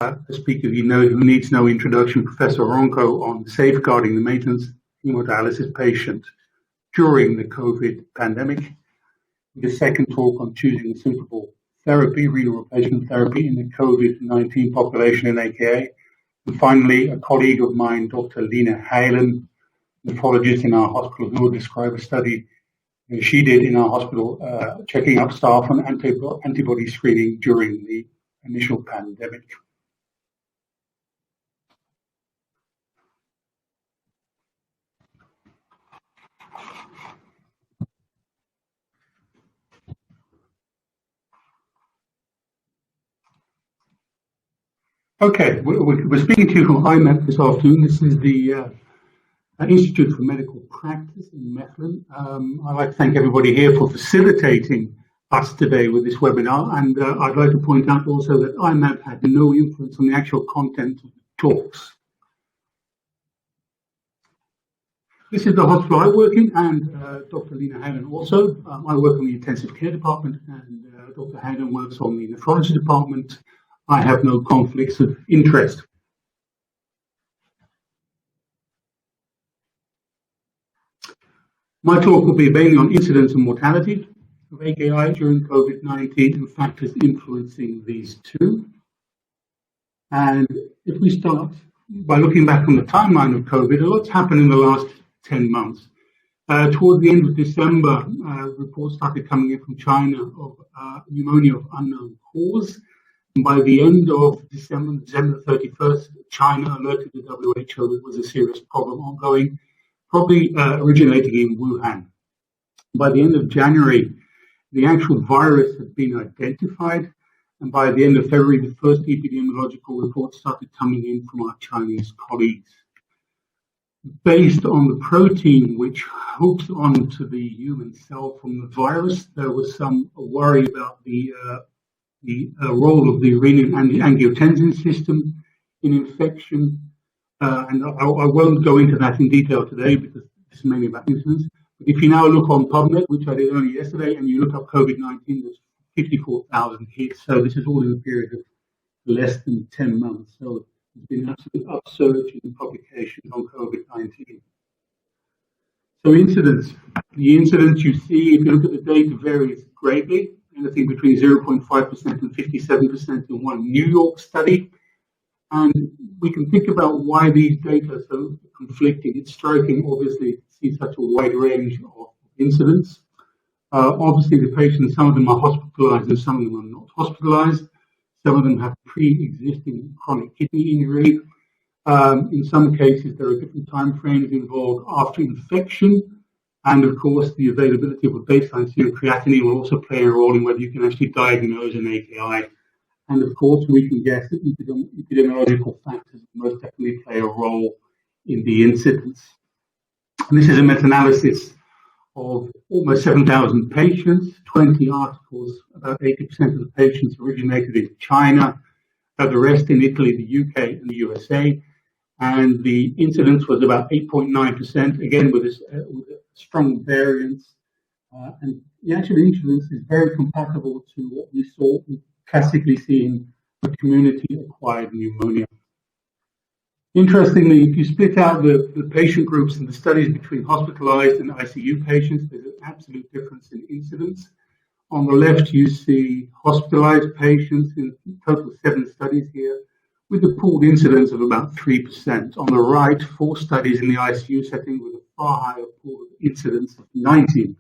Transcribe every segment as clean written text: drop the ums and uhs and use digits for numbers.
a speaker who needs no introduction, Professor Ronco, on safeguarding the maintenance hemodialysis patient during the COVID pandemic. The second talk on choosing a suitable therapy, renal replacement therapy in the COVID-19 population in AKA. And finally, a colleague of mine, Dr. Lena Heylen, nephrologist in our hospital, who will describe a study she did in our hospital checking up staff on antibody screening during the initial pandemic. Okay, we're speaking to you from iMEP this afternoon. This is the Institute for Medical Practice in Mechelen. I'd like to thank everybody here for facilitating us today with this webinar, and I'd like to point out also that iMEP had no influence on the actual content of the talks. This is the hospital I work in, and Dr. Lena Heylen also. I work on the intensive care department, and Dr. Heylen works on the nephrology department. I have no conflicts of interest. My talk will be mainly on incidence and mortality of AKI during COVID-19 and factors influencing these two. And if we start by looking back on the timeline of COVID, a lot's happened in the last 10 months. Toward the end of December, reports started coming in from China of pneumonia of unknown cause. And by the end of December 31st, China alerted the WHO it was a serious problem ongoing, probably originating in Wuhan. By the end of January, the actual virus had been identified, and by the end of February, the first epidemiological reports started coming in from our Chinese colleagues. Based on the protein which hooks onto the human cell from the virus, there was some worry about the role of the renin and the angiotensin system in infection. And I won't go into that in detail today because this is mainly about incidence. But if you now look on PubMed, which I did only yesterday, and you look up COVID-19, there's 54,000 hits. So this is all in a period of less than 10 months. So there's been an absolute upsurge in publications on COVID-19. So incidence. The incidence you see, if you look at the data, varies greatly. Anything between 0.5% and 57% in one New York study. And we can think about why these data are so conflicting. It's striking, obviously, to see such a wide range of incidents. Obviously, the patients, some of them are hospitalized and some of them are not hospitalized. Some of them have pre-existing chronic kidney injury. In some cases, there are different time frames involved after infection. And of course, the availability of a baseline serum creatinine will also play a role in whether you can actually diagnose an AKI. And of course, we can guess that epidemiological factors most definitely play a role in the incidence. And this is a meta-analysis of almost 7,000 patients, 20 articles. About 80% of the patients originated in China, the rest in Italy, the UK, and the USA. And the incidence was about 8.9%, again with a strong variance. And the actual incidence is very comparable to what we classically see in the community-acquired pneumonia. Interestingly, if you split out the patient groups in the studies between hospitalized and ICU patients, there's an absolute difference in incidence. On the left, you see hospitalized patients in total 7 studies here, with a pooled incidence of about 3%. On the right, 4 studies in the ICU setting with a far higher pooled incidence of 19%.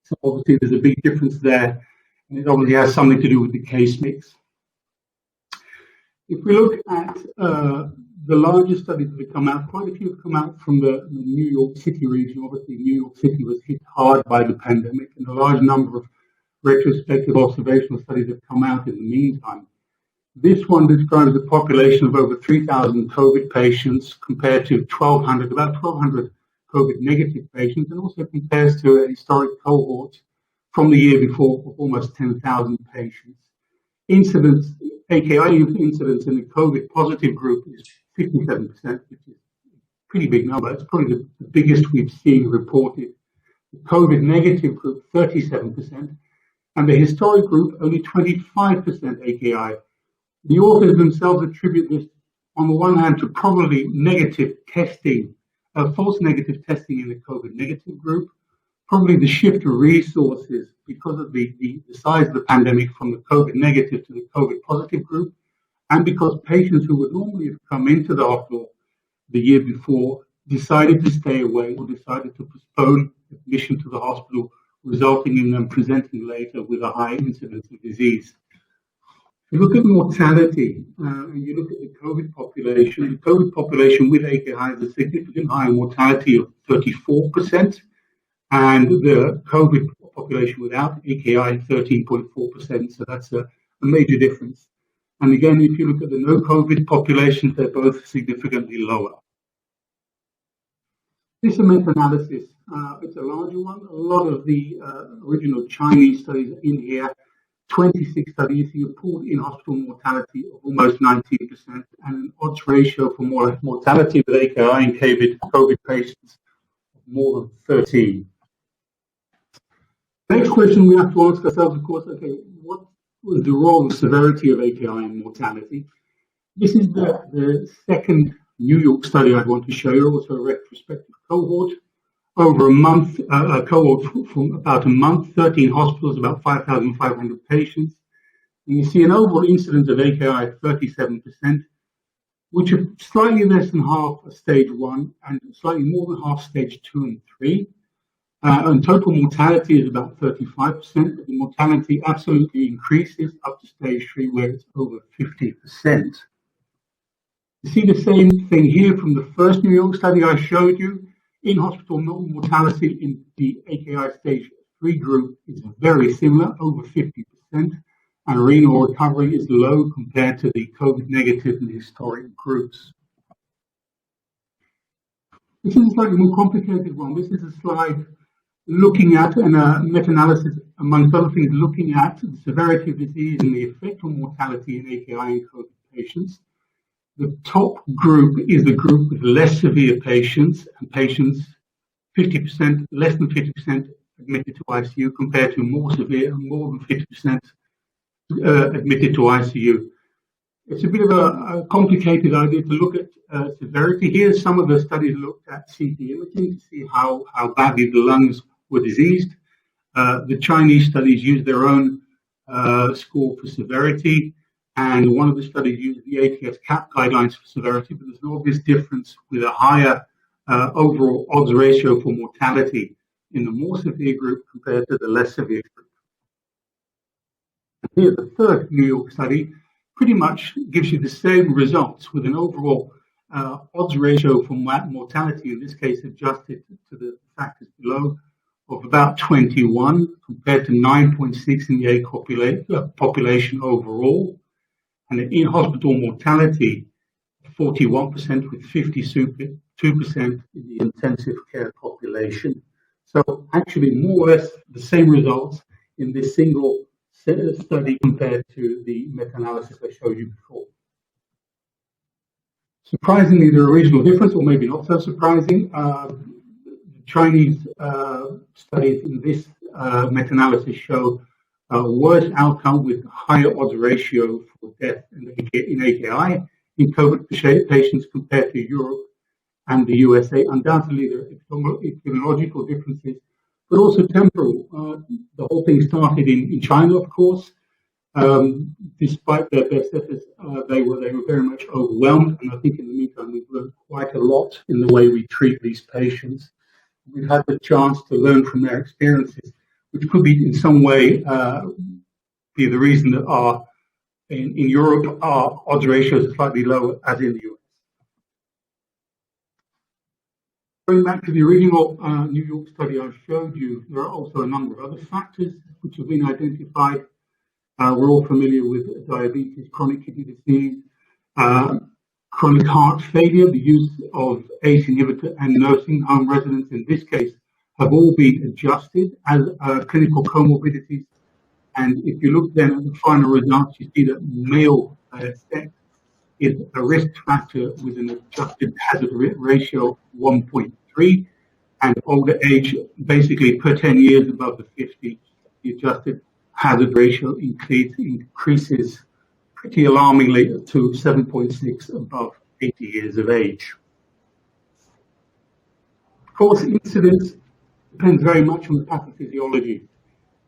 So obviously there's a big difference there, and it obviously has something to do with the case mix. If we look at the larger studies that have come out, quite a few have come out from the New York City region. Obviously, New York City was hit hard by the pandemic, and a large number of retrospective observational studies have come out in the meantime. This one describes a population of over 3,000 COVID patients compared to about 1,200 COVID negative patients, and also compares to a historic cohort from the year before of almost 10,000 patients. Incidence, AKI incidence in the COVID positive group is 57%, which is a pretty big number. It's probably the biggest we've seen reported. The COVID negative group, 37%, and the historic group, only 25% AKI, The authors themselves attribute this, on the one hand, to probably negative testing, false negative testing in the COVID negative group, probably the shift of resources because of the size of the pandemic from the COVID negative to the COVID positive group, and because patients who would normally have come into the hospital the year before decided to stay away or decided to postpone admission to the hospital, resulting in them presenting later with a high incidence of disease. If you look at mortality and you look at the COVID population with AKI has a significant higher mortality of 34%, and the COVID population without AKI 13.4%. So that's a major difference. And again, if you look at the no COVID populations, they're both significantly lower. This is a meta-analysis. It's a larger one. A lot of the original Chinese studies are in here. 26 studies, you pulled in hospital mortality of almost 19% and an odds ratio for mortality with AKI and COVID patients of more than 13. Next question we have to ask ourselves, of course, okay, what was the role of severity of AKI and mortality? This is the second New York study I want to show you, also a retrospective cohort. Over a month, a cohort from about a month, 13 hospitals, about 5,500 patients. And you see an overall incidence of AKI at 37%, which are slightly less than half of stage 1 and slightly more than half stage 2 and 3. And total mortality is about 35%, but the mortality absolutely increases up to stage 3, where it's over 50%. You see the same thing here from the first New York study I showed you. In-hospital mortality in the AKI stage 3 group is very similar, over 50%, and renal recovery is low compared to the COVID negative and historic groups. This is a slightly more complicated one. This is a slide looking at, and a meta-analysis, amongst other things, looking at the severity of disease and the effect on mortality in AKI and COVID patients. The top group is the group with less severe patients, and patients 50%, less than 50% admitted to ICU, compared to more severe and more than 50% admitted to ICU. It's a bit of a complicated idea to look at severity. Here, some of the studies looked at CT imaging to see how badly the lungs were diseased. The Chinese studies used their own score for severity. And one of the studies used the ATS CAP guidelines for severity, but there's an obvious difference with a higher overall odds ratio for mortality in the more severe group compared to the less severe group. And here, the third New York study pretty much gives you the same results with an overall odds ratio for mortality, in this case adjusted to the factors below, of about 21 compared to 9.6 in the population overall. And in hospital mortality, 41% with 52% in the intensive care population. So actually more or less the same results in this single study compared to the meta-analysis I showed you before. Surprisingly, the regional difference, or maybe not so surprising, the Chinese studies in this meta-analysis show worse outcome with higher odds ratio for death in AKI in COVID patients compared to Europe and the USA. Undoubtedly, there are epidemiological differences, but also temporal. The whole thing started in China, of course. Despite their best efforts, they were very much overwhelmed. And I think in the meantime, we've learned quite a lot in the way we treat these patients. We've had the chance to learn from their experiences, which could be in some way be the reason that in Europe our odds ratios are slightly lower as in the US. Going back to the original New York study I showed you, there are also a number of other factors which have been identified. We're all familiar with diabetes, chronic kidney disease, chronic heart failure, the use of ACE inhibitor, and nursing home residents in this case have all been adjusted as clinical comorbidities. And if you look then at the final results, you see that male sex is a risk factor with an adjusted hazard ratio of 1.3, and older age, basically per 10 years above the 50, the adjusted hazard ratio increases pretty alarmingly to 7.6 above 80 years of age. Of course, incidence depends very much on the pathophysiology.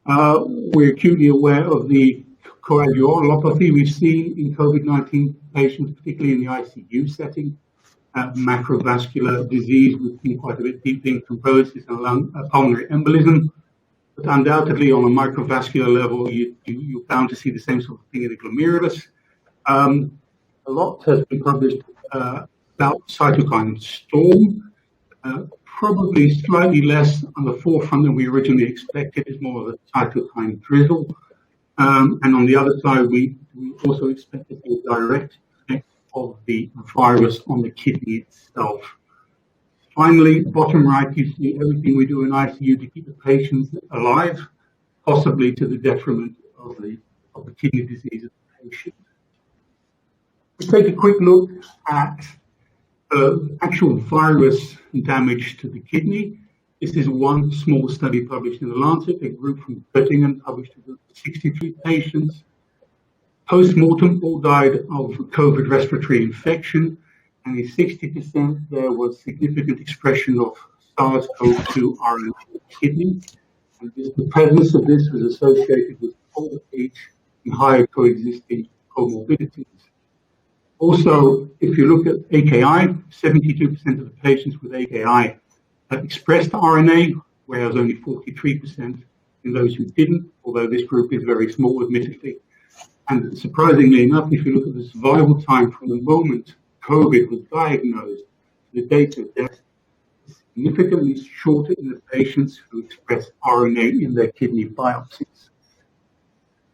We're acutely aware of the coagulopathy we've seen in COVID-19 patients, particularly in the ICU setting. Macrovascular disease, we've seen quite a bit deep thrombosis and pulmonary embolism. But undoubtedly, on a microvascular level, you're bound to see the same sort of thing in the glomerulus. A lot has been published about cytokine storm. Probably slightly less on the forefront than we originally expected. It's more of a cytokine drizzle. And on the other side, we also expect to see a direct effect of the virus on the kidney itself. Finally, bottom right, you see everything we do in ICU to keep the patients alive, possibly to the detriment of the kidney disease of the patient. Let's take a quick look at actual virus damage to the kidney. This is one small study published in The Lancet. A group from Göttingen published a group of 63 patients. Post-mortem, all died of COVID respiratory infection, and in 60% there was significant expression of SARS-CoV-2 RNA in the kidney. And the presence of this was associated with older age and higher coexisting comorbidities. Also, if you look at AKI, 72% of the patients with AKI expressed RNA, whereas only 43% in those who didn't, although this group is very small, admittedly. And surprisingly enough, if you look at the survival time from the moment COVID was diagnosed to the date of death, is significantly shorter in the patients who express RNA in their kidney biopsies.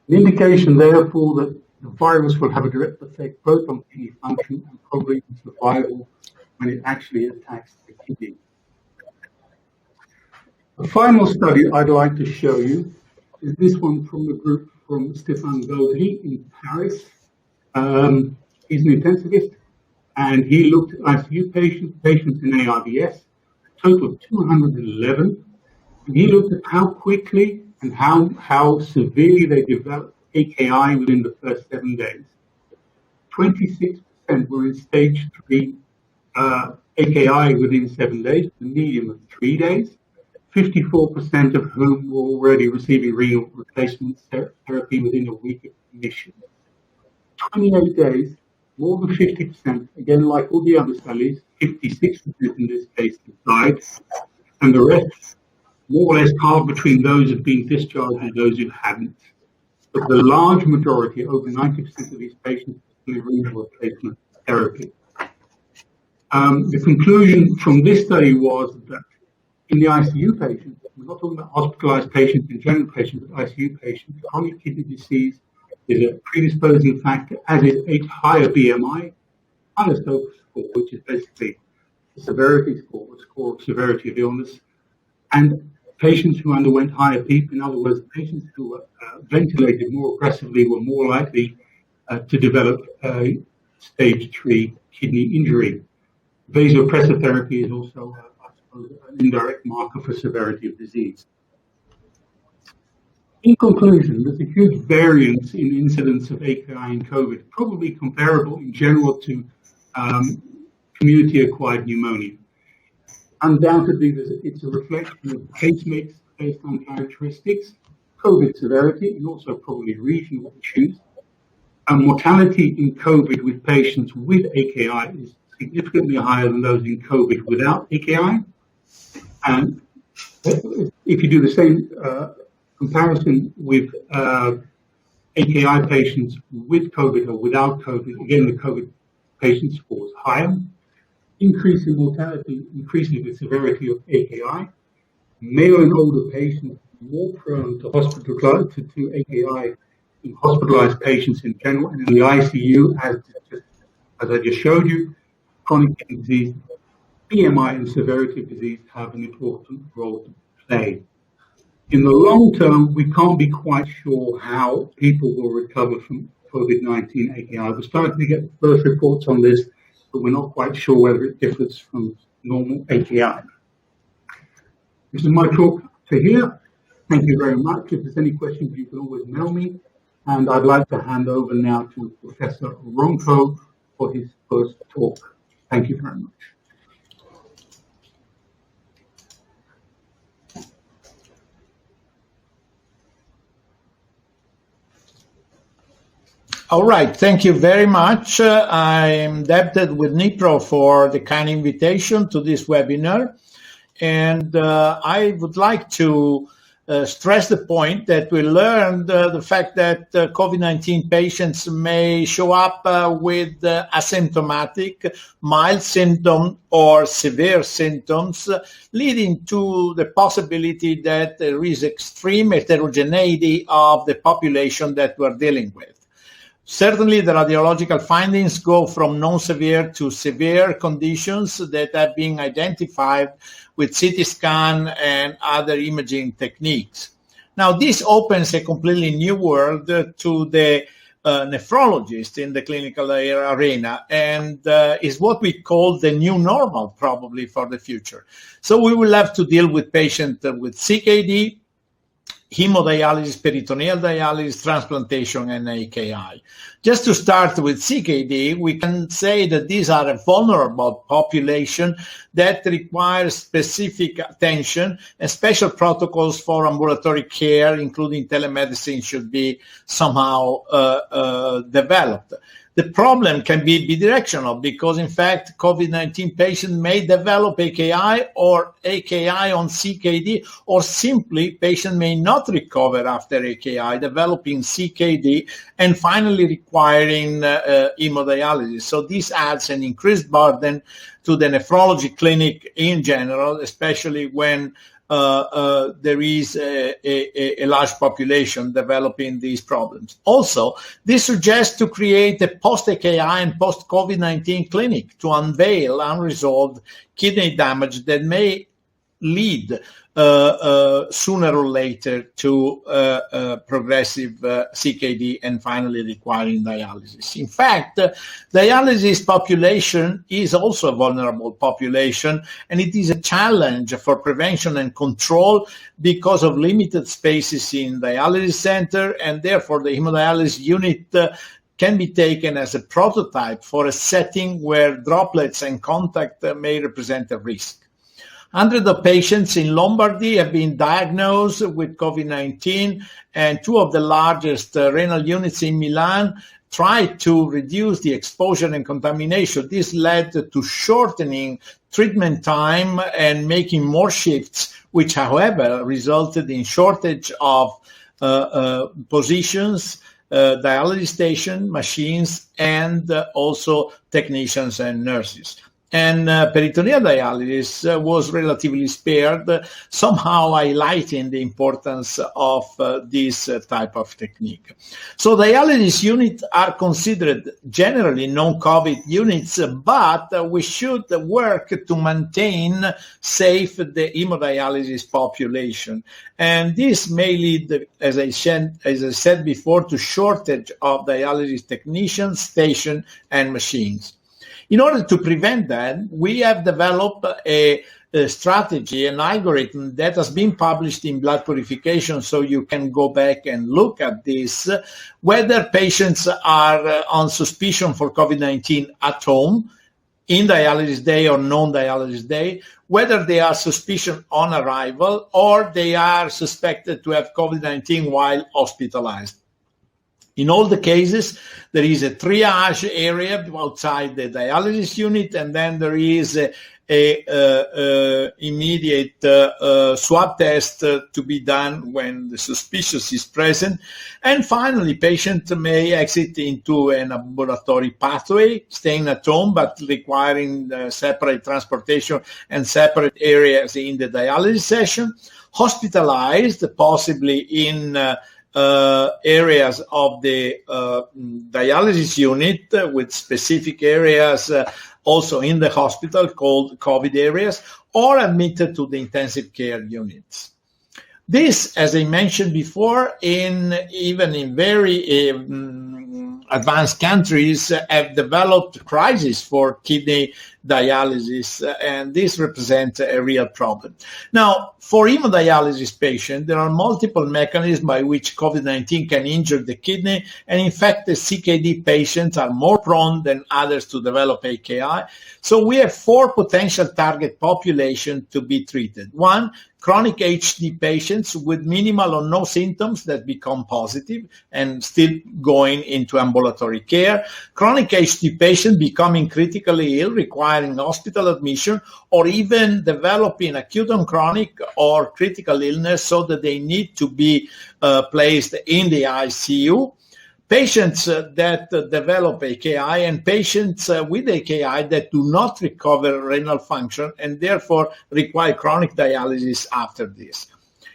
An indication, therefore, that the virus will have a direct effect both on kidney function and probably survival when it actually attacks the kidney. The final study I'd like to show you is this one from the group from Stéphane Gaudry in Paris. He's an intensivist, and he looked at ICU patients in ARDS, a total of 211. And he looked at how quickly and how severely they developed AKI within the first 7 days. 26% were in stage 3 AKI within 7 days, the median of 3 days. 54% of whom were already receiving renal replacement therapy within a week of admission. 28 days, more than 50%, again, like all the other studies, 56% in this case died, and the rest, more or less half between those who've been discharged and those who hadn't. But the large majority, over 90% of these patients, received renal replacement therapy. The conclusion from this study was that in the ICU patients, we're not talking about hospitalized patients in general patients, but ICU patients, chronic kidney disease is a predisposing factor, as is a higher BMI, higher score, which is basically the severity score, the score of severity of illness, and patients who underwent higher PEEP, in other words, patients who were ventilated more aggressively were more likely to develop stage 3 kidney injury. Vasopressor therapy is also an indirect marker for severity of disease. In conclusion, there's a huge variance in incidence of AKI in COVID, probably comparable in general to community-acquired pneumonia. Undoubtedly, it's a reflection of case mix based on characteristics, COVID severity, and also probably regional issues. Mortality in COVID with patients with AKI is significantly higher than those in COVID without AKI. And if you do the same comparison with AKI patients with COVID or without COVID, again, the COVID patient score is higher. Increase in mortality increases the severity of AKI. Male and older patients are more prone to AKI in hospitalized patients in general, and in the ICU, as I just showed you, chronic kidney disease, BMI and severity of disease have an important role to play. In the long term, we can't be quite sure how people will recover from COVID-19 AKI. We're starting to get first reports on this, but we're not quite sure whether it differs from normal AKI. This is my talk to here. Thank you very much. If there's any questions, you can always mail me. And I'd like to hand over now to Professor Ronco for his first talk. Thank you very much. All right, thank you very much. I'm indebted with Nipro for the kind invitation to this webinar. And I would like to stress the point that we learned the fact that COVID-19 patients may show up with asymptomatic, mild symptoms or severe symptoms, leading to the possibility that there is extreme heterogeneity of the population that we're dealing with. Certainly, the radiological findings go from non-severe to severe conditions that have been identified with CT scan and other imaging techniques. Now, this opens a completely new world to the nephrologist in the clinical arena and is what we call the new normal probably for the future. So we will have to deal with patients with CKD, hemodialysis, peritoneal dialysis, transplantation, and AKI. Just to start with CKD, we can say that these are a vulnerable population that requires specific attention, and special protocols for ambulatory care, including telemedicine, should be somehow developed. The problem can be bidirectional because, in fact, COVID-19 patients may develop AKI or AKI on CKD, or simply patient may not recover after AKI, developing CKD, and finally requiring hemodialysis. So this adds an increased burden to the nephrology clinic in general, especially when there is a large population developing these problems. Also, this suggests to create a post-AKI and post-COVID-19 clinic to unveil unresolved kidney damage that may lead sooner or later to progressive CKD and finally requiring dialysis. In fact, dialysis population is also a vulnerable population, and it is a challenge for prevention and control because of limited spaces in dialysis center, and therefore the hemodialysis unit can be taken as a prototype for a setting where droplets and contact may represent a risk. Hundreds of patients in Lombardy have been diagnosed with COVID-19, and two of the largest renal units in Milan tried to reduce the exposure and contamination. This led to shortening treatment time and making more shifts, which, however, resulted in shortage of positions, dialysis station, machines, and also technicians and nurses. And peritoneal dialysis was relatively spared, somehow highlighting the importance of this type of technique. So dialysis units are considered generally non-COVID units, but we should work to maintain safe the hemodialysis population. And this may lead, as I said before, to shortage of dialysis technicians, stations, and machines. In order to prevent that, we have developed a strategy, an algorithm that has been published in Blood Purification, so you can go back and look at this, whether patients are on suspicion for COVID-19 at home, in dialysis day or non-dialysis day, whether they are suspicion on arrival, or they are suspected to have COVID-19 while hospitalized. In all the cases, there is a triage area outside the dialysis unit, and then there is a immediate swab test to be done when the suspicious is present. And finally, patient may exit into an ambulatory pathway, staying at home, but requiring separate transportation and separate areas in the dialysis session. Hospitalized, possibly in areas of the dialysis unit with specific areas also in the hospital called COVID areas, or admitted to the intensive care units. This, as I mentioned before, even in very advanced countries have developed crises for kidney dialysis, and this represents a real problem. Now, for hemodialysis patients, there are multiple mechanisms by which COVID-19 can injure the kidney, and in fact, the CKD patients are more prone than others to develop AKI. So we have 4 potential target populations to be treated. 1, chronic HD patients with minimal or no symptoms that become positive and still going into ambulatory care. Chronic HD patients becoming critically ill, requiring hospital admission, or even developing acute on chronic or critical illness so that they need to be placed in the ICU. Patients that develop AKI and patients with AKI that do not recover renal function and therefore require chronic dialysis after this.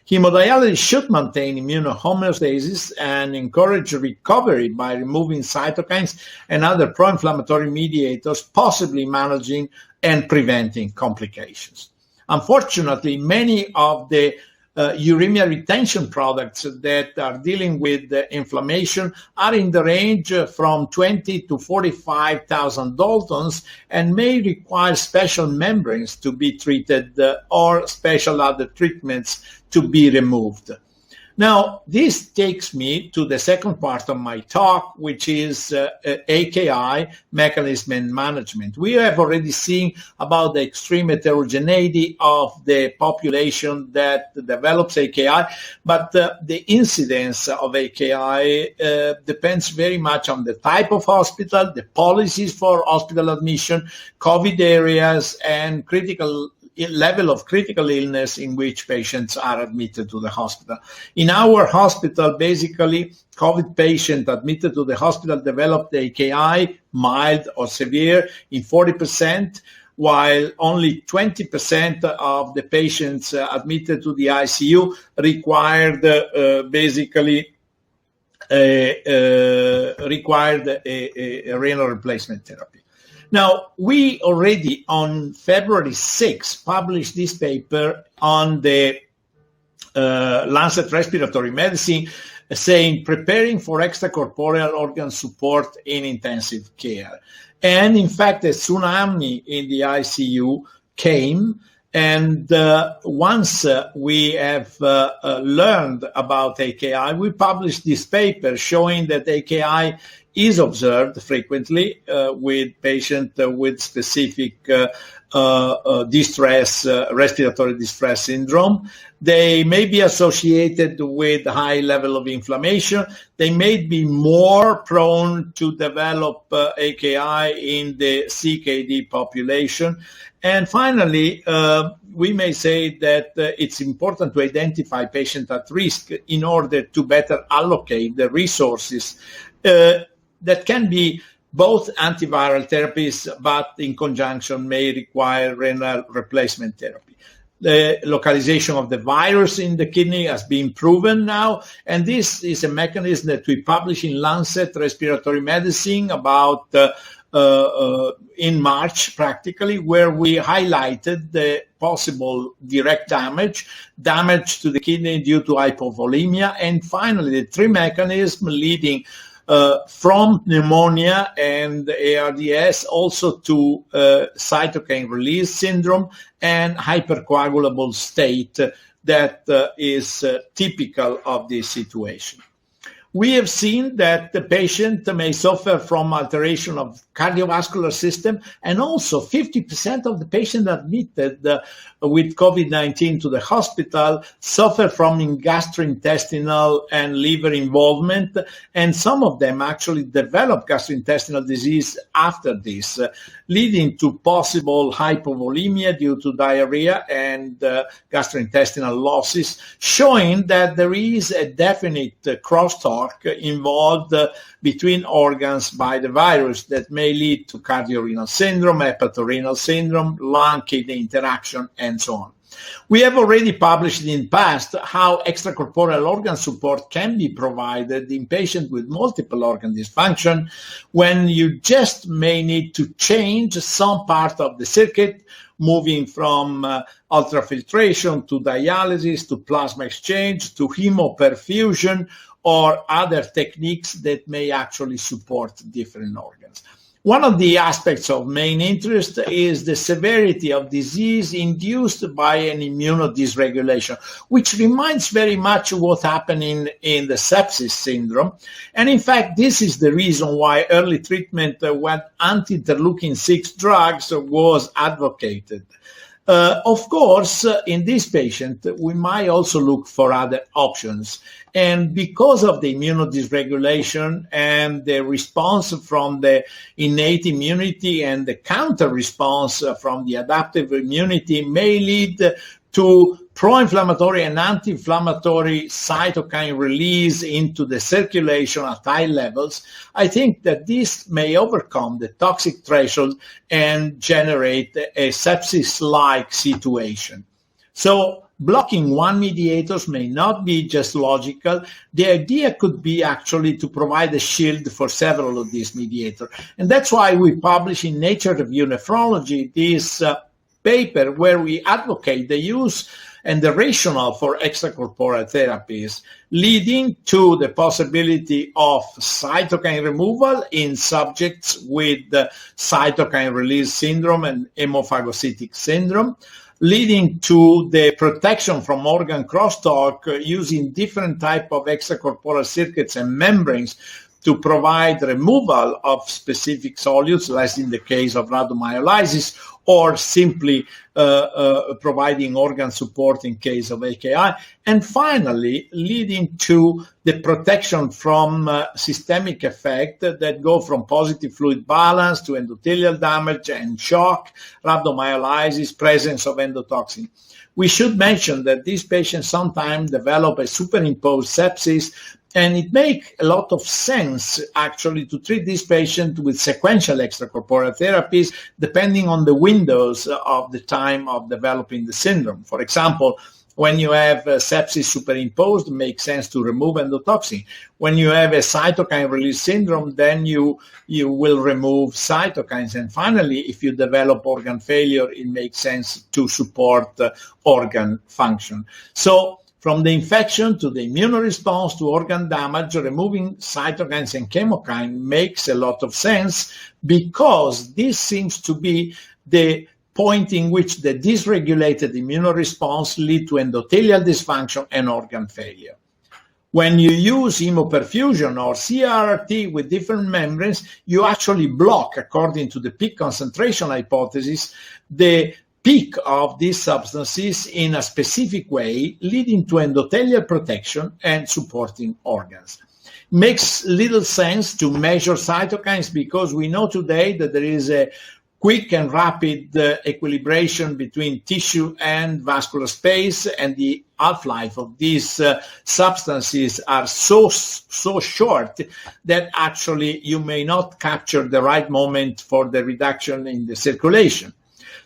Hemodialysis should maintain immunohomeostasis and encourage recovery by removing cytokines and other pro-inflammatory mediators, possibly managing and preventing complications. Unfortunately, many of the uremia retention products that are dealing with inflammation are in the range from 20 to 45,000 Daltons and may require special membranes to be treated or special other treatments to be removed. Now, this takes me to the second part of my talk, which is AKI mechanism and management. We have already seen about the extreme heterogeneity of the population that develops AKI, but the incidence of AKI depends very much on the type of hospital, the policies for hospital admission, COVID areas, and level of critical illness in which patients are admitted to the hospital. In our hospital, basically, COVID patient admitted to the hospital developed AKI, mild or severe, in 40%, while only 20% of the patients admitted to the ICU required a renal replacement therapy. Now, we already on February 6 published this paper on the Lancet Respiratory Medicine saying preparing for extracorporeal organ support in intensive care. And in fact, a tsunami in the ICU came. And once we have learned about AKI, we published this paper showing that AKI is observed frequently with patients with specific respiratory distress syndrome. They may be associated with high level of inflammation. They may be more prone to develop AKI in the CKD population. And finally, we may say that it's important to identify patients at risk in order to better allocate the resources that can be both antiviral therapies, but in conjunction may require renal replacement therapy. The localization of the virus in the kidney has been proven now, and this is a mechanism that we published in Lancet Respiratory Medicine about in March, practically, where we highlighted the possible direct damage to the kidney due to hypovolemia, and finally the 3 mechanisms leading from pneumonia and ARDS also to cytokine release syndrome and hypercoagulable state that is typical of this situation. We have seen that the patient may suffer from alteration of cardiovascular system, and also 50% of the patients admitted with COVID-19 to the hospital suffer from gastrointestinal and liver involvement, and some of them actually develop gastrointestinal disease after this, leading to possible hypovolemia due to diarrhea and gastrointestinal losses, showing that there is a definite crosstalk involved between organs by the virus that may lead to cardiorenal syndrome, hepatorenal syndrome, lung-kidney interaction, and so on. We have already published in the past how extracorporeal organ support can be provided in patients with multiple organ dysfunction when you just may need to change some part of the circuit, moving from ultrafiltration to dialysis to plasma exchange to hemoperfusion or other techniques that may actually support different organs. One of the aspects of main interest is the severity of disease induced by an immunodysregulation, which reminds very much of what happened in the sepsis syndrome. And in fact, this is the reason why early treatment with anti-interleukin-6 drugs was advocated. Of course, in this patient, we might also look for other options. And because of the immunodysregulation and the response from the innate immunity and the counter response from the adaptive immunity may lead to pro-inflammatory and anti-inflammatory cytokine release into the circulation at high levels, I think that this may overcome the toxic threshold and generate a sepsis-like situation. So blocking one mediator may not be just logical. The idea could be actually to provide a shield for several of these mediators. And that's why we publish in Nature Review Nephrology this paper where we advocate the use and the rationale for extracorporeal therapies, leading to the possibility of cytokine removal in subjects with cytokine release syndrome and hemophagocytic syndrome, leading to the protection from organ crosstalk using different type of extracorporeal circuits and membranes to provide removal of specific solutes, as in the case of rhabdomyolysis, or simply providing organ support in case of AKI, and finally leading to the protection from systemic effect that go from positive fluid balance to endothelial damage and shock, rhabdomyolysis, presence of endotoxin. We should mention that these patients sometimes develop a superimposed sepsis, and it makes a lot of sense actually to treat this patient with sequential extracorporeal therapies depending on the windows of the time of developing the syndrome. For example, when you have sepsis superimposed, it makes sense to remove endotoxin. When you have a cytokine release syndrome, then you will remove cytokines. And finally, if you develop organ failure, it makes sense to support organ function. So from the infection to the immune response to organ damage, removing cytokines and chemokine makes a lot of sense because this seems to be the point in which the dysregulated immune response lead to endothelial dysfunction and organ failure. When you use hemoperfusion or CRRT with different membranes, you actually block, according to the peak concentration hypothesis, the peak of these substances in a specific way, leading to endothelial protection and supporting organs. Makes little sense to measure cytokines because we know today that there is a quick and rapid equilibration between tissue and vascular space, and the half-life of these substances are so short that actually you may not capture the right moment for the reduction in the circulation.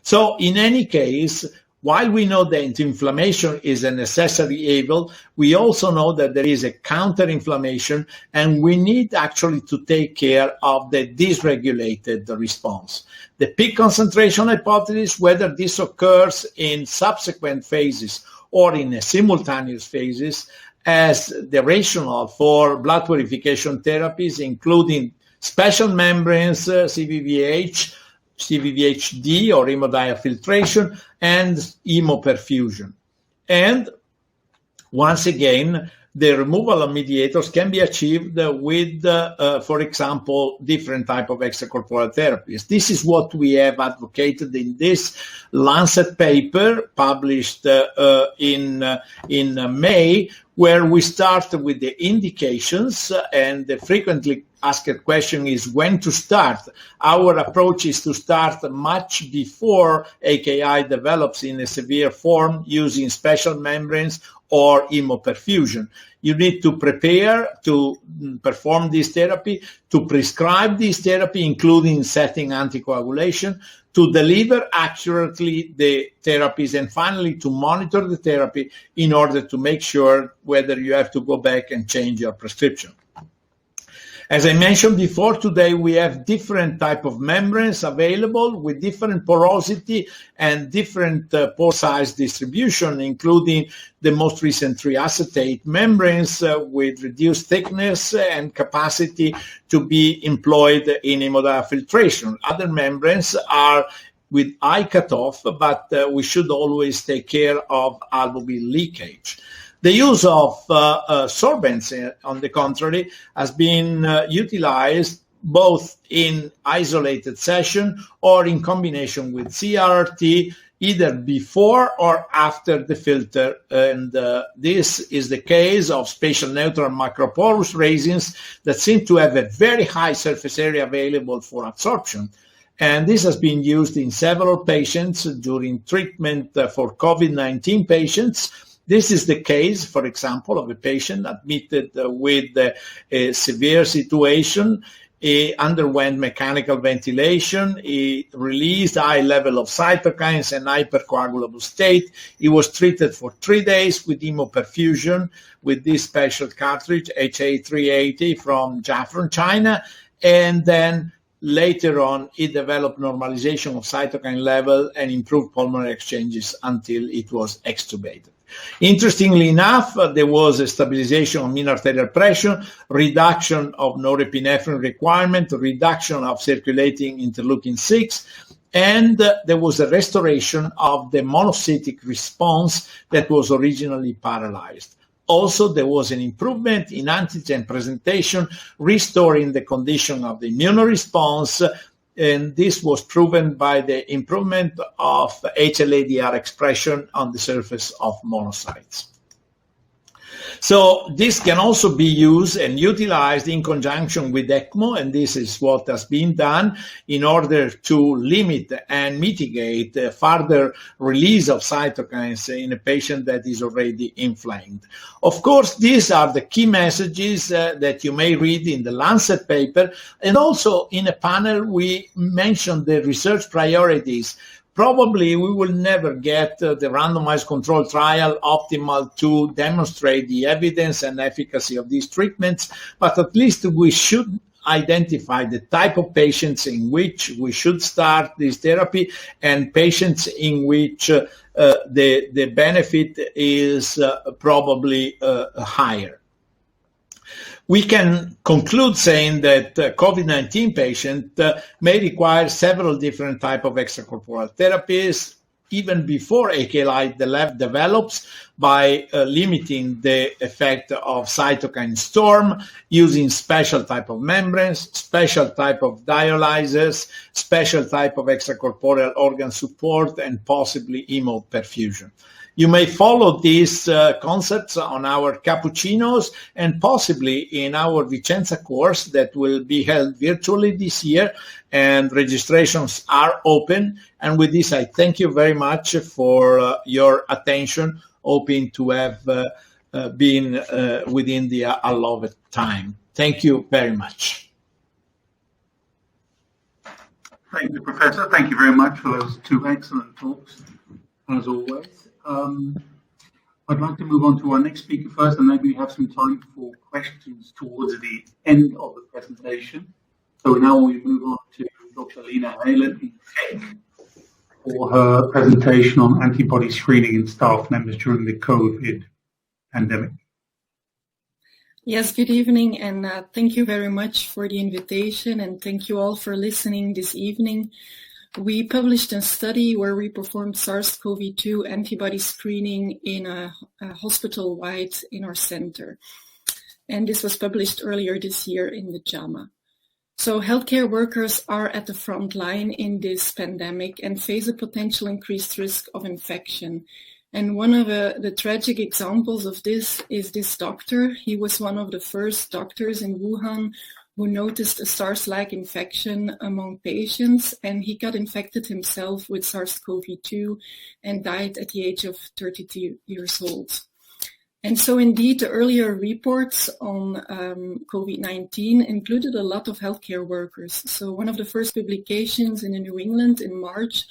So in any case, while we know that inflammation is a necessary evil, we also know that there is a counter-inflammation, and we need actually to take care of the dysregulated response. The peak concentration hypothesis, whether this occurs in subsequent phases or in a simultaneous phases, as the rationale for blood purification therapies, including special membranes, CVVH, CVVHD or hemodiafiltration, and hemoperfusion. And once again, the removal of mediators can be achieved with, for example, different type of extracorporeal therapies. This is what we have advocated in this Lancet paper published in May, where we start with the indications, and the frequently asked question is when to start. Our approach is to start much before AKI develops in a severe form using special membranes or hemoperfusion. You need to prepare to perform this therapy, to prescribe this therapy, including setting anticoagulation, to deliver accurately the therapies, and finally to monitor the therapy in order to make sure whether you have to go back and change your prescription. As I mentioned before, today we have different type of membranes available with different porosity and different pore size distribution, including the most recent triacetate membranes with reduced thickness and capacity to be employed in hemodiafiltration filtration. Other membranes are with high cutoff, but we should always take care of albumin leakage. The use of sorbents, on the contrary, has been utilized both in isolated session or in combination with CRRT, either before or after the filter. And this is the case of spatial neutral macroporous resins that seem to have a very high surface area available for absorption. And this has been used in several patients during treatment for COVID-19 patients. This is the case, for example, of a patient admitted with a severe situation. He underwent mechanical ventilation. He released high level of cytokines and hypercoagulable state. He was treated for 3 days with hemoperfusion with this special cartridge, HA380 from Jiafen, China. And then later on, he developed normalization of cytokine level and improved pulmonary exchanges until it was extubated. Interestingly enough, there was a stabilization of mean arterial pressure, reduction of norepinephrine requirement, reduction of circulating interleukin-6, and there was a restoration of the monocytic response that was originally paralyzed. Also, there was an improvement in antigen presentation, restoring the condition of the immune response, and this was proven by the improvement of HLA-DR expression on the surface of monocytes. So this can also be used and utilized in conjunction with ECMO, and this is what has been done in order to limit and mitigate further release of cytokines in a patient that is already inflamed. Of course, these are the key messages that you may read in the Lancet paper, and also in a panel we mentioned the research priorities. Probably we will never get the randomized control trial optimal to demonstrate the evidence and efficacy of these treatments, but at least we should identify the type of patients in which we should start this therapy and patients in which the benefit is probably higher. We can conclude saying that COVID-19 patient may require several different types of extracorporeal therapies, even before AKI develops, by limiting the effect of cytokine storm, using special type of membranes, special type of dialyzers, special type of extracorporeal organ support, and possibly hemoperfusion. You may follow these concepts on our cappuccinos and possibly in our Vicenza course that will be held virtually this year, and registrations are open. And with this, I thank you very much for your attention, hoping to have been within the allotted time. Thank you very much. Thank you, Professor. Thank you very much for those two excellent talks, as always. I'd like to move on to our next speaker first, and maybe we have some time for questions towards the end of the presentation. So now we move on to Dr. Lina Heylen for her presentation on antibody screening in staff members during the COVID pandemic. Yes, good evening, and thank you very much for the invitation, and thank you all for listening this evening. We published a study where we performed SARS-CoV-2 antibody screening in a hospital-wide in our center. And this was published earlier this year in the JAMA. So healthcare workers are at the front line in this pandemic and face a potential increased risk of infection. And one of the tragic examples of this is this doctor. He was one of the first doctors in Wuhan who noticed a SARS-like infection among patients, and he got infected himself with SARS-CoV-2 and died at the age of 32 years old. And so indeed, the earlier reports on COVID-19 included a lot of healthcare workers. So one of the first publications in the New England in March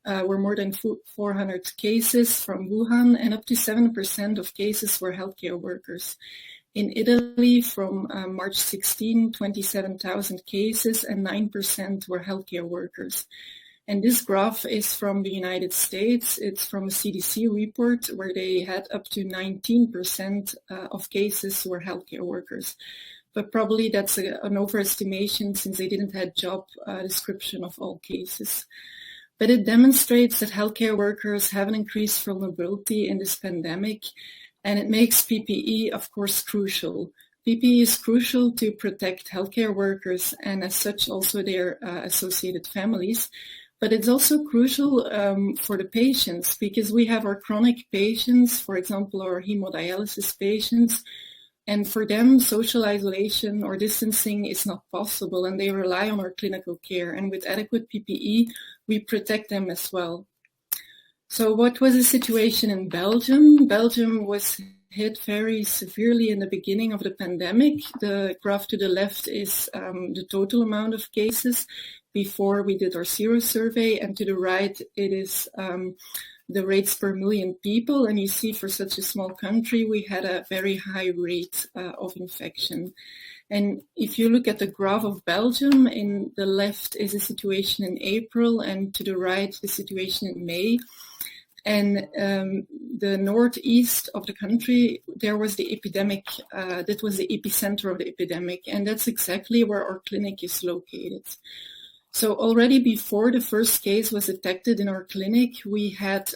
were more than 400 cases from Wuhan, and up to 7% of cases were healthcare workers. In Italy, from March 16, 27,000 cases, and 9% were healthcare workers. And this graph is from the United States. It's from a CDC report where they had up to 19% of cases were healthcare workers. But probably that's an overestimation since they didn't have job description of all cases. But it demonstrates that healthcare workers have an increased vulnerability in this pandemic, and it makes PPE, of course, crucial. PPE is crucial to protect healthcare workers and as such also their associated families. But it's also crucial for the patients because we have our chronic patients, for example, our hemodialysis patients, and for them, social isolation or distancing is not possible, and they rely on our clinical care. And with adequate PPE, we protect them as well. So what was the situation in Belgium? Belgium was hit very severely in the beginning of the pandemic. The graph to the left is the total amount of cases before we did our sero survey, and to the right it is the rates per million people. And you see for such a small country, we had a very high rate of infection. And if you look at the graph of Belgium, in the left is the situation in April, and to the right, the situation in May. And the northeast of the country, there was the epidemic, that was the epicenter of the epidemic, and that's exactly where our clinic is located. So already before the first case was detected in our clinic, we had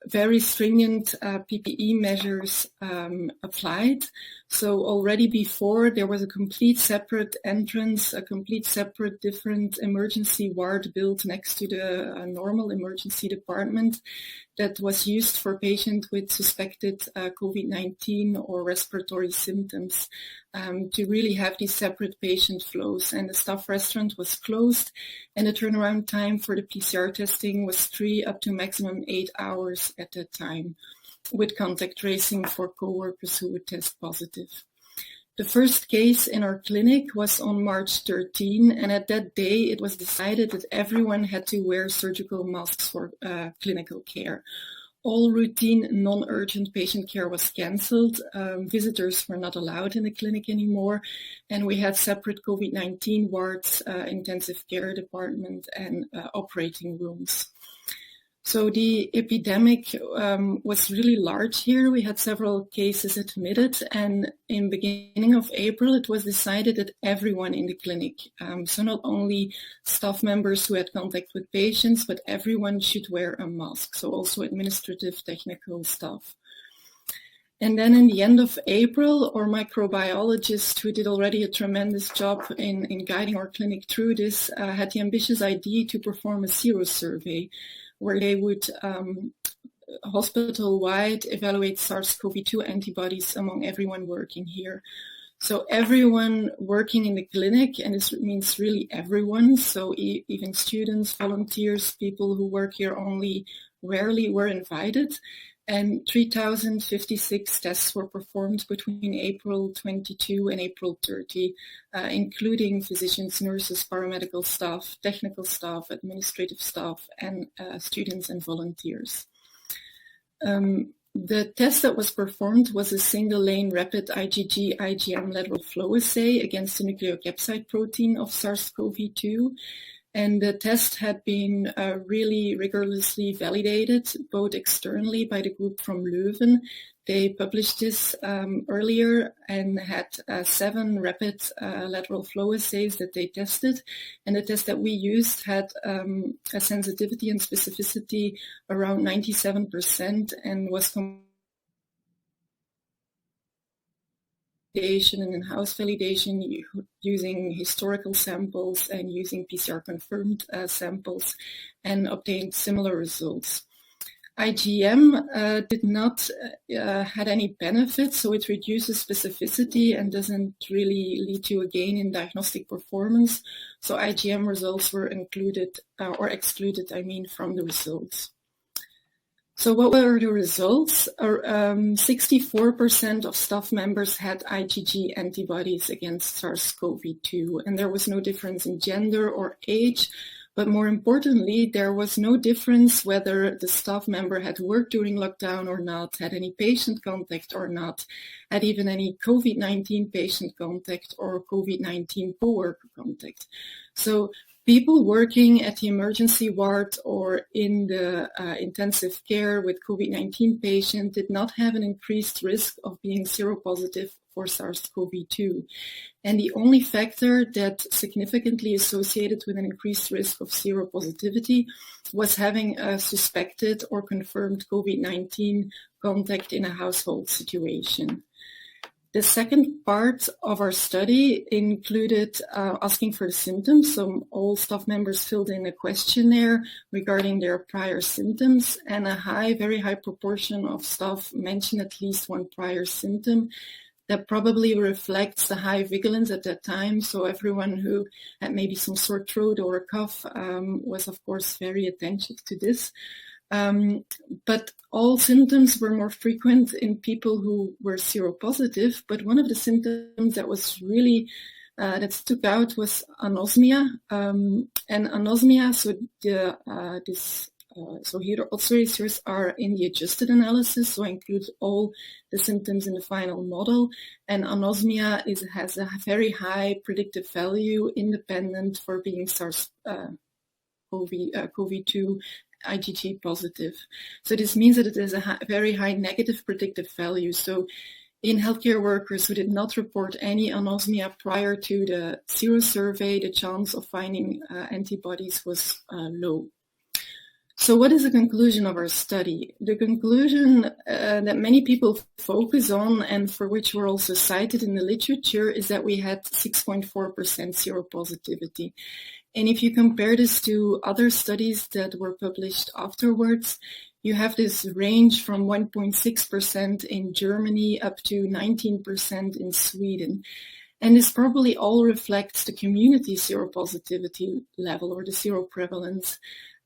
very stringent PPE measures applied. So already before, there was a complete separate entrance, a complete separate different emergency ward built next to the normal emergency department that was used for patients with suspected COVID-19 or respiratory symptoms to really have these separate patient flows. And the staff restaurant was closed, and the turnaround time for the PCR testing was 3 up to maximum 8 hours at that time, with contact tracing for coworkers who would test positive. The first case in our clinic was on March 13, and at that day it was decided that everyone had to wear surgical masks for clinical care. All routine, non-urgent patient care was cancelled. Visitors were not allowed in the clinic anymore, and we had separate COVID-19 wards, intensive care department, and operating rooms. So the epidemic was really large here. We had several cases admitted, and in the beginning of April, it was decided that everyone in the clinic, so not only staff members who had contact with patients, but everyone should wear a mask, so also administrative, technical staff. And then in the end of April, our microbiologist, who did already a tremendous job in guiding our clinic through this, had the ambitious idea to perform a sero survey, where they would hospital-wide evaluate SARS-CoV-2 antibodies among everyone working here. So everyone working in the clinic, and this means really everyone, so even students, volunteers, people who work here only rarely were invited. And 3,056 tests were performed between April 22 and April 30, including physicians, nurses, paramedical staff, technical staff, administrative staff, and students and volunteers. The test that was performed was a single-lane rapid IgG-IgM lateral flow assay against the nucleocapsid protein of SARS-CoV-2. And the test had been really rigorously validated, both externally by the group from Leuven. They published this earlier and had 7 rapid lateral flow assays that they tested. And the test that we used had a sensitivity and specificity around 97% and was and in-house validation using historical samples and using PCR-confirmed samples, and obtained similar results. IgM did not had any benefits, so it reduces specificity and doesn't really lead to a gain in diagnostic performance. So IgM results were included or excluded, from the results. So what were the results? 64% of staff members had IgG antibodies against SARS-CoV-2, and there was no difference in gender or age, But more importantly, there was no difference whether the staff member had worked during lockdown or not, had any patient contact or not, had even any COVID-19 patient contact or COVID-19 co-worker contact. So people working at the emergency ward or in the intensive care with COVID-19 patient did not have an increased risk of being seropositive for SARS-CoV-2. And the only factor that significantly associated with an increased risk of seropositivity was having a suspected or confirmed COVID-19 contact in a household situation. The second part of our study included asking for the symptoms. So all staff members filled in a questionnaire regarding their prior symptoms, and a very high proportion of staff mentioned at least one prior symptom. That probably reflects the high vigilance at that time. So everyone who had maybe some sore throat or a cough was, of course, very attentive to this. But all symptoms were more frequent in people who were seropositive. But one of the symptoms that was really that stuck out was anosmia. And anosmia, so here also ratios are in the adjusted analysis, so includes all the symptoms in the final model. And anosmia has a very high predictive value, independent for being SARS-CoV-2 IgG positive. So this means that it is a very high negative predictive value. So in healthcare workers who did not report any anosmia prior to the sero survey, the chance of finding antibodies was low. So what is the conclusion of our study? The conclusion that many people focus on, and for which were also cited in the literature, is that we had 6.4% seropositivity. And if you compare this to other studies that were published afterwards, you have this range from 1.6% in Germany up to 19% in Sweden. And this probably all reflects the community seropositivity level or the seroprevalence.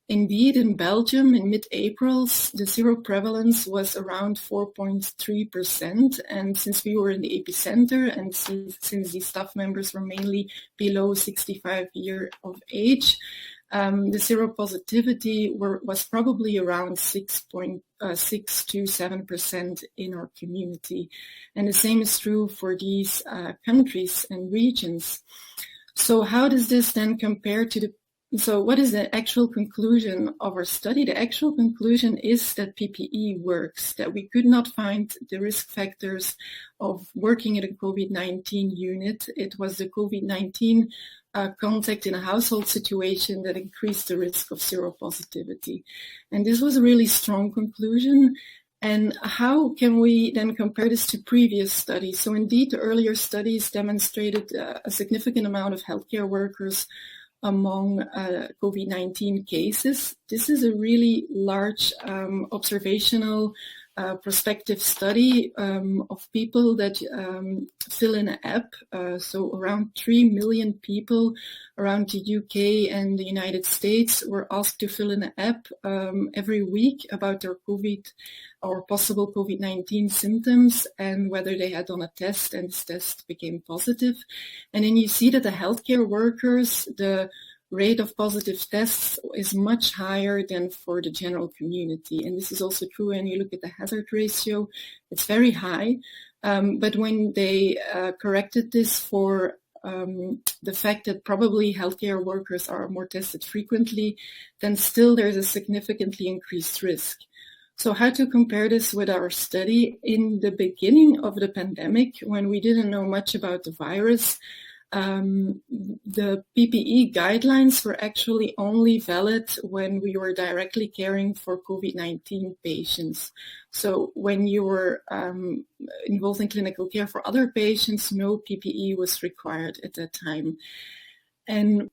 Indeed, in Belgium, in mid-April, the seroprevalence was around 4.3%. And since we were in the epicenter and since the staff members were mainly below 65 years of age, the seropositivity was probably around 6.6 to 7% in our community. And the same is true for these countries and regions. So how does this then compare to So what is the actual conclusion of our study? The actual conclusion is that PPE works, that we could not find the risk factors of working at a COVID-19 unit. It was the COVID-19 contact in a household situation that increased the risk of seropositivity. And this was a really strong conclusion. And how can we then compare this to previous studies? So indeed, the earlier studies demonstrated a significant amount of healthcare workers among COVID-19 cases. This is a really large observational prospective study of people that fill in an app. So around 3 million people around the UK and the United States were asked to fill in an app every week about their COVID or possible COVID-19 symptoms and whether they had done a test, and this test became positive. And then you see that the healthcare workers, the rate of positive tests is much higher than for the general community. And this is also true when you look at the hazard ratio. It's very high. But when they corrected this for the fact that probably healthcare workers are more tested frequently, then still there's a significantly increased risk. So how to compare this with our study? In the beginning of the pandemic, when we didn't know much about the virus, the PPE guidelines were actually only valid when we were directly caring for COVID-19 patients. So when you were involved in clinical care for other patients, no PPE was required at that time. And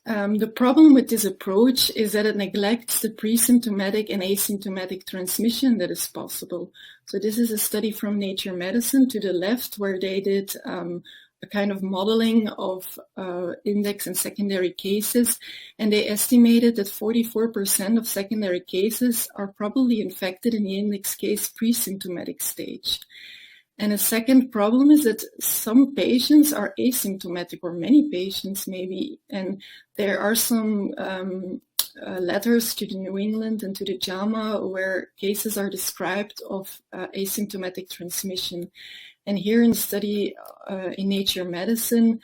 the problem with this approach is that it neglects the pre-symptomatic and asymptomatic transmission that is possible. So this is a study from Nature Medicine to the left, where they did a kind of modeling of index and secondary cases, and they estimated that 44% of secondary cases are probably infected in the index case pre-symptomatic stage. And a second problem is that some patients are asymptomatic, or many patients maybe, and there are some letters to the New England and to the JAMA where cases are described of asymptomatic transmission. And here in the study in Nature Medicine,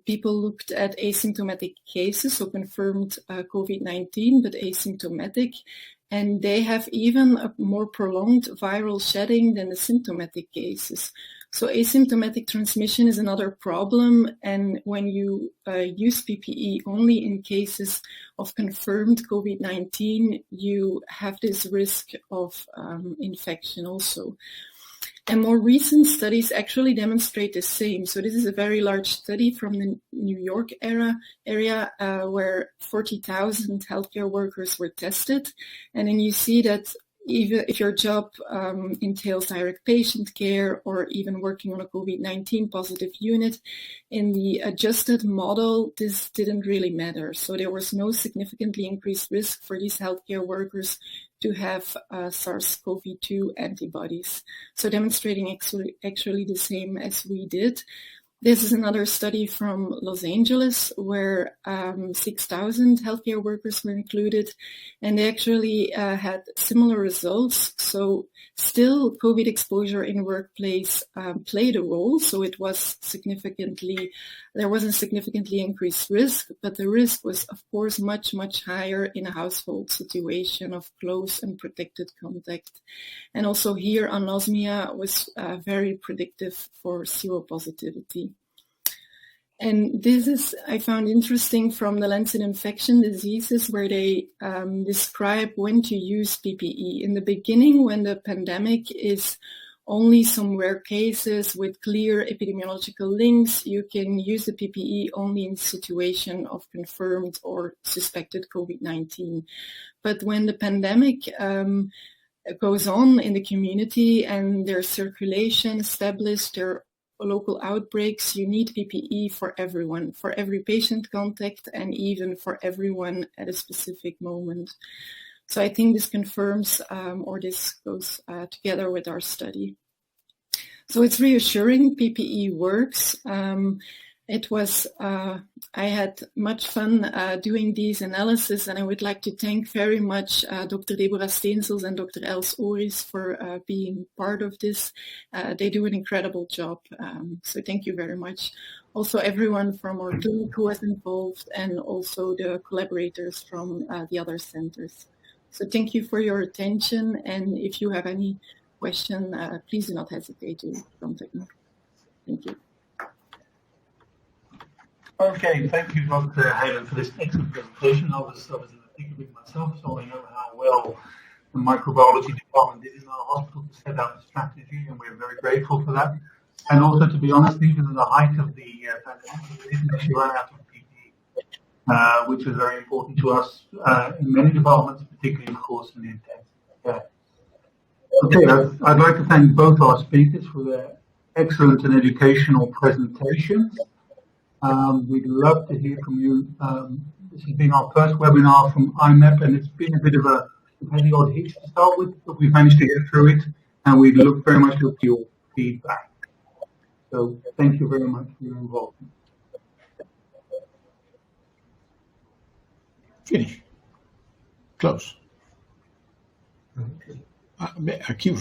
people looked at asymptomatic cases, so confirmed COVID-19, but asymptomatic. And they have even a more prolonged viral shedding than the symptomatic cases. So asymptomatic transmission is another problem. And when you use PPE only in cases of confirmed COVID-19, you have this risk of infection also. And more recent studies actually demonstrate the same. So this is a very large study from the New York area where 40,000 healthcare workers were tested. And then you see that even if your job entails direct patient care or even working on a COVID-19 positive unit, in the adjusted model, this didn't really matter. So there was no significantly increased risk for these healthcare workers to have SARS-CoV-2 antibodies. So demonstrating actually the same as we did. This is another study from Los Angeles where 6,000 healthcare workers were included, and they actually had similar results. So still COVID exposure in workplace played a role. So it was there was a significantly increased risk, but the risk was of course much, much higher in a household situation of close and protected contact. And also here anosmia was very predictive for seropositivity. And this is, I found interesting from the Lancet Infection Diseases, where they describe when to use PPE. In the beginning, when the pandemic is only some rare cases with clear epidemiological links, you can use the PPE only in situation of confirmed or suspected COVID-19. But when the pandemic goes on in the community and there's circulation established, there are local outbreaks, you need PPE for everyone, for every patient contact, and even for everyone at a specific moment. So I think this confirms, or this goes together with our study. So it's reassuring, PPE works. It was, I had much fun doing these analysis, and I would like to thank very much Dr. Deborah Steensels and Dr. Els Oris for being part of this. They do an incredible job, so thank you very much. Also everyone from our clinic who was involved, and also the collaborators from the other centers. So thank you for your attention, and if you have any question, please do not hesitate to contact me. Thank you. Okay, thank you, Dr. Heylen, for this excellent presentation. I was in the thick of it myself, so I know how well the microbiology department did in our hospital to set out the strategy, and we're very grateful for that. And also, to be honest, even at the height of the pandemic, we didn't actually run out of PPE, which was very important to us in many departments, particularly, of course, in the intensive care. Okay, I'd like to thank both our speakers for their excellent and educational presentations. We'd love to hear from you. This has been our first webinar from iMEP, and it's been a bit of a, we've had the odd hitch to start with, but we've managed to get through it, and we look very much to your feedback. So thank you very much for your involvement. Finish. Close. Aki.